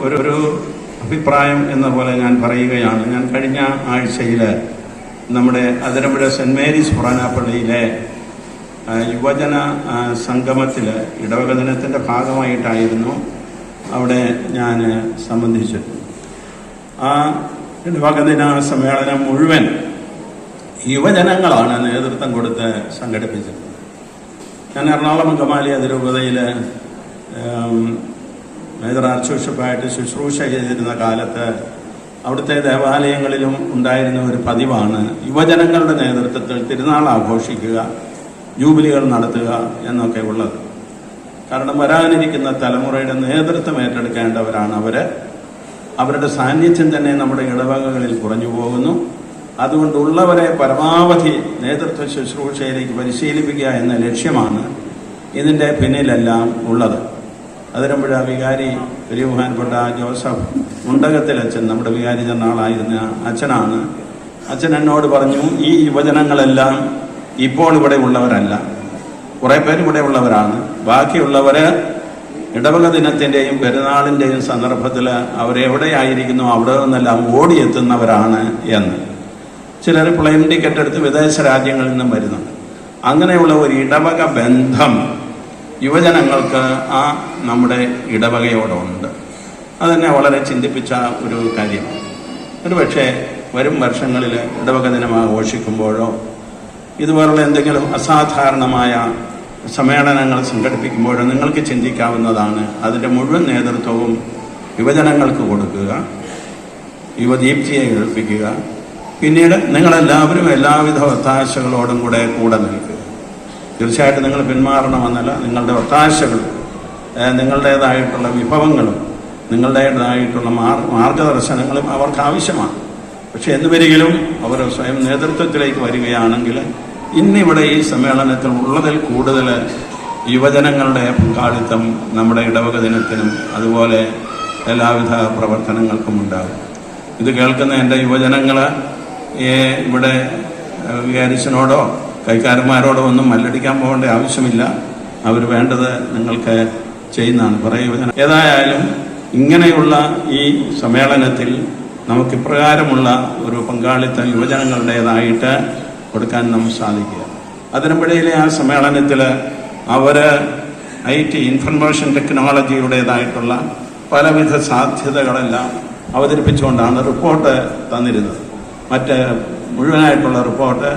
ഒരു അഭിപ്രായം എന്ന പോലെ ഞാൻ പറയുകയാണ്. ഞാൻ കഴിഞ്ഞ ആഴ്ചയിൽ നമ്മുടെ അതിരമ്പുഴ സെൻറ് മേരീസ് പുറാനാപ്പള്ളിയിലെ യുവജന സംഗമത്തിൽ ഇടവക ദിനത്തിൻ്റെ ഭാഗമായിട്ടായിരുന്നു അവിടെ ഞാൻ സംബന്ധിച്ചത്. ആ ഇടവക ദിന സമ്മേളനം മുഴുവൻ യുവജനങ്ങളാണ് നേതൃത്വം കൊടുത്ത് സംഘടിപ്പിച്ചത്. ഞാൻ എറണാകുളം കമാലി അതിരൂപതയിൽ മേജർ ആർച്ച് ബിഷപ്പായിട്ട് ശുശ്രൂഷ ചെയ്തിരുന്ന കാലത്ത് അവിടുത്തെ ദേവാലയങ്ങളിലും ഉണ്ടായിരുന്ന ഒരു പതിവാണ് യുവജനങ്ങളുടെ നേതൃത്വത്തിൽ തിരുനാൾ ആഘോഷിക്കുക, ജൂബിലികൾ നടത്തുക എന്നൊക്കെ ഉള്ളത്. കാരണം വരാനിരിക്കുന്ന തലമുറയുടെ നേതൃത്വം ഏറ്റെടുക്കേണ്ടവരാണ് അവരുടെ സാന്നിധ്യം തന്നെ നമ്മുടെ ഇടവകകളിൽ കുറഞ്ഞു പോകുന്നു. അതുകൊണ്ടുള്ളവരെ പരമാവധി നേതൃത്വ ശുശ്രൂഷയിലേക്ക് പരിശീലിപ്പിക്കുക എന്ന ലക്ഷ്യമാണ് ഇതിൻ്റെ പിന്നിലെല്ലാം ഉള്ളത്. അതിരമ്പുഴ വികാരി വലിയ ബഹുമാനപ്പെട്ട ജോസഫ് മുണ്ടകത്തിലച്ഛൻ, നമ്മുടെ വികാരി ജനറാളായിരുന്ന അച്ഛനാണ്. അച്ഛൻ എന്നോട് പറഞ്ഞു, ഈ യുവജനങ്ങളെല്ലാം ഇപ്പോൾ ഇവിടെ ഉള്ളവരല്ല, കുറേ പേര് ഇവിടെ ഉള്ളവരാണ്. ബാക്കിയുള്ളവർ ഇടവക ദിനത്തിൻ്റെയും പെരുന്നാളിൻ്റെയും സന്ദർഭത്തിൽ അവരെവിടെയായിരിക്കുന്നു അവിടെ നിന്നെല്ലാം ഓടിയെത്തുന്നവരാണ് എന്ന്. ചിലർ പ്ലെയിൻ ടിക്കറ്റ് എടുത്ത് വിദേശ രാജ്യങ്ങളിൽ നിന്നും വരുന്നുണ്ട്. അങ്ങനെയുള്ള ഒരു ഇടവക ബന്ധം യുവജനങ്ങൾക്ക് നമ്മുടെ ഇടവകയോടുണ്ട്. അതെന്നെ വളരെ ചിന്തിപ്പിച്ച ഒരു കാര്യമാണ്. ഒരുപക്ഷെ വരും വർഷങ്ങളിൽ ഇടവക ദിനം ആഘോഷിക്കുമ്പോഴോ ഇതുപോലുള്ള എന്തെങ്കിലും അസാധാരണമായ സമ്മേളനങ്ങൾ സംഘടിപ്പിക്കുമ്പോഴോ നിങ്ങൾക്ക് ചിന്തിക്കാവുന്നതാണ്, അതിൻ്റെ മുഴുവൻ നേതൃത്വവും യുവജനങ്ങൾക്ക് കൊടുക്കുക, യുവദീപ്തിയെ ഏൽപ്പിക്കുക, പിന്നീട് നിങ്ങളെല്ലാവരും എല്ലാവിധ ഒത്താശകളോടും കൂടെ നിൽക്കുക. തീർച്ചയായിട്ടും നിങ്ങൾ പിന്മാറണമെന്നല്ല, നിങ്ങളുടെ ഒത്താശകളും നിങ്ങളുടേതായിട്ടുള്ള വിഭവങ്ങളും നിങ്ങളുടേതായിട്ടുള്ള മാർഗദർശനങ്ങളും അവർക്ക് ആവശ്യമാണ്. പക്ഷെ എന്തുവരികിലും അവർ സ്വയം നേതൃത്വത്തിലേക്ക് വരികയാണെങ്കിൽ ഇന്നിവിടെ ഈ സമ്മേളനത്തിൽ ഉള്ളതിൽ കൂടുതൽ യുവജനങ്ങളുടെ പങ്കാളിത്തം നമ്മുടെ ഇടവക ദിനത്തിനും അതുപോലെ എല്ലാവിധ പ്രവർത്തനങ്ങൾക്കും ഉണ്ടാകും. ഇത് കേൾക്കുന്ന എൻ്റെ യുവജനങ്ങൾ ഇവിടെ വികാരിച്ചനോടോ കൈക്കാരന്മാരോടോ ഒന്നും മല്ലടിക്കാൻ പോകേണ്ട ആവശ്യമില്ല. അവർ വേണ്ടത് നിങ്ങൾക്ക് ചെയ്യുന്നതാണ് പറയുന്നത്. ഏതായാലും ഇങ്ങനെയുള്ള ഈ സമ്മേളനത്തിൽ നമുക്ക് ഇപ്രകാരമുള്ള ഒരു പങ്കാളിത്തം യുവജനങ്ങളുടേതായിട്ട് കൊടുക്കാൻ നമുക്ക് സാധിക്കുക. അതിരമ്പുഴയിലെ ആ സമ്മേളനത്തിൽ അവർ IT ഇൻഫർമേഷൻ ടെക്നോളജിയുടേതായിട്ടുള്ള പലവിധ സാധ്യതകളെല്ലാം അവതരിപ്പിച്ചുകൊണ്ടാണ് റിപ്പോർട്ട് തന്നിരുന്നത്. മറ്റ് മുഴുവനായിട്ടുള്ള റിപ്പോർട്ട്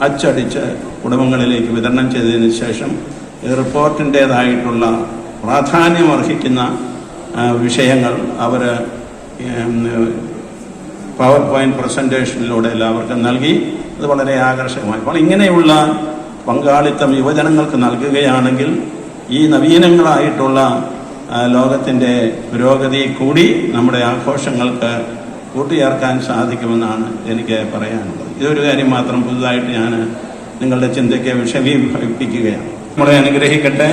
അച്ചടിച്ച് കുടുംബങ്ങളിലേക്ക് വിതരണം ചെയ്തതിന് ശേഷം ഈ റിപ്പോർട്ടിൻ്റേതായിട്ടുള്ള പ്രാധാന്യം അർഹിക്കുന്ന വിഷയങ്ങൾ അവർ പവർ പോയിന്റ് പ്രസൻറ്റേഷനിലൂടെ എല്ലാവർക്കും നൽകി. അത് വളരെ ആകർഷകമായി. അപ്പോൾ ഇങ്ങനെയുള്ള പങ്കാളിത്തം യുവജനങ്ങൾക്ക് നൽകുകയാണെങ്കിൽ ഈ നവീനങ്ങളായിട്ടുള്ള ലോകത്തിൻ്റെ പുരോഗതി കൂടി നമ്മുടെ ആഘോഷങ്ങൾക്ക് കൂട്ടിയേർക്കാൻ സാധിക്കുമെന്നാണ് എനിക്ക് പറയാനുള്ളത്. ഇതൊരു കാര്യം മാത്രം പുതുതായിട്ട് ഞാൻ നിങ്ങളുടെ ചിന്തയ്ക്ക് വിഷമീഭവിപ്പിക്കുകയാണ്. നമ്മളെ അനുഗ്രഹിക്കട്ടെ.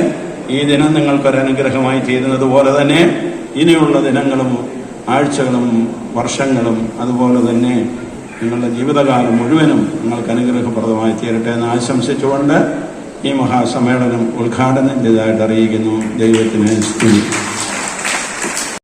ഈ ദിനം നിങ്ങൾക്കൊരനുഗ്രഹമായി തീരുന്നത് പോലെ തന്നെ ഇനിയുള്ള ദിനങ്ങളും ആഴ്ചകളും വർഷങ്ങളും അതുപോലെ തന്നെ നിങ്ങളുടെ ജീവിതകാലം മുഴുവനും നിങ്ങൾക്ക് അനുഗ്രഹപ്രദമായി തീരട്ടെ എന്ന് ആശംസിച്ചുകൊണ്ട് ഈ മഹാസമ്മേളനം ഉദ്ഘാടനം ചെയ്തതായിട്ട് അറിയിക്കുന്നു. ദൈവത്തിന് സ്തുതി.